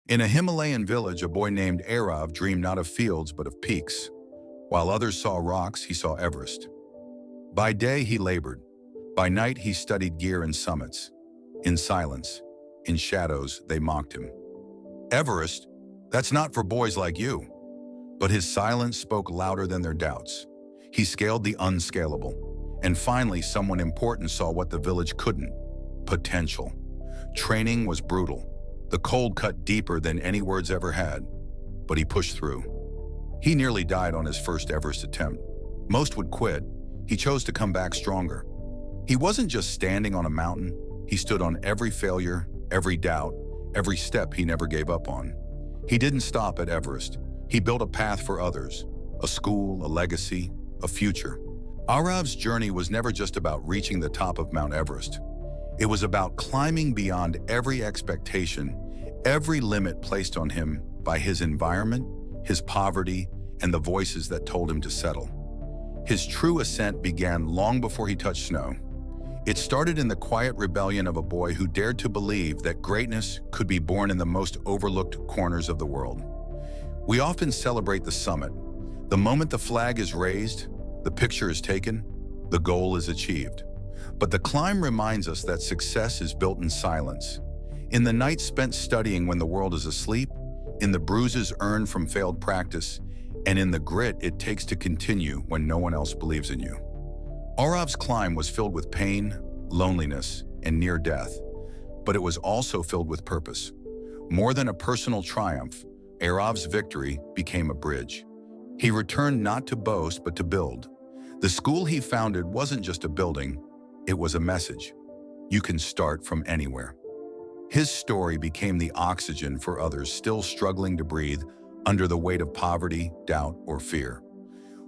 In a Himalayan village, a boy named Aarav dreamed not of fields but of peaks. While others saw rocks, he saw Everest. By day, he labored. By night, he studied gear and summits. In silence, in shadows, they mocked him. Everest? That's not for boys like you. But his silence spoke louder than their doubts. He scaled the unscalable. And finally, someone important saw what the village couldn't: potential. Training was brutal. The cold cut deeper than any words ever had. But he pushed through. He nearly died on his first Everest attempt. Most would quit. He chose to come back stronger. He wasn't just standing on a mountain. He stood on every failure, every doubt, every step he never gave up on. He didn't stop at Everest. He built a path for others, a school, a legacy, a future. Aarav's journey was never just about reaching the top of Mount Everest. It was about climbing beyond every expectation, every limit placed on him by his environment, his poverty, and the voices that told him to settle. His true ascent began long before he touched snow. It started in the quiet rebellion of a boy who dared to believe that greatness could be born in the most overlooked corners of the world. We often celebrate the summit. The moment the flag is raised, the picture is taken, the goal is achieved. But the climb reminds us that success is built in silence. In the nights spent studying when the world is asleep, in the bruises earned from failed practice, and in the grit it takes to continue when no one else believes in you. Aarav's climb was filled with pain, loneliness, and near death, but it was also filled with purpose. More than a personal triumph, Aarav's victory became a bridge. He returned not to boast, but to build. The school he founded wasn't just a building, it was a message. You can start from anywhere. His story became the oxygen for others still struggling to breathe under the weight of poverty, doubt, or fear.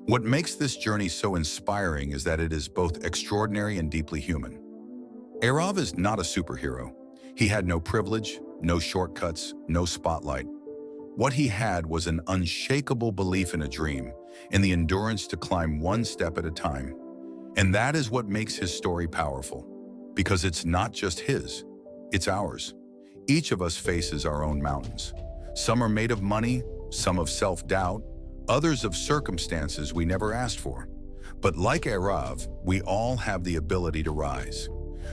What makes this journey so inspiring is that it is both extraordinary and deeply human. Aarav is not a superhero. He had no privilege, no shortcuts, no spotlight. What he had was an unshakable belief in a dream, and the endurance to climb one step at a time. And that is what makes his story powerful, because it's not just his, it's ours. Each of us faces our own mountains. Some are made of money, some of self-doubt, others of circumstances we never asked for. But like Aarav, we all have the ability to rise,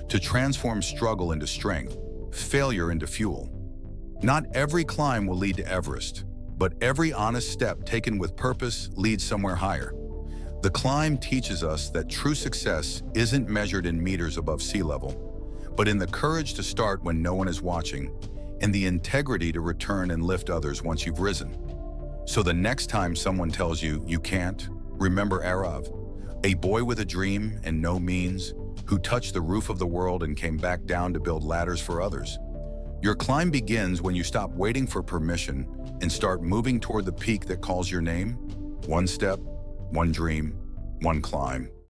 to transform struggle into strength, failure into fuel. Not every climb will lead to Everest, but every honest step taken with purpose leads somewhere higher. The climb teaches us that true success isn't measured in meters above sea level, but in the courage to start when no one is watching, and the integrity to return and lift others once you've risen. So the next time someone tells you you can't, remember Aarav, a boy with a dream and no means, who touched the roof of the world and came back down to build ladders for others. Your climb begins when you stop waiting for permission and start moving toward the peak that calls your name. One step, one dream, one climb.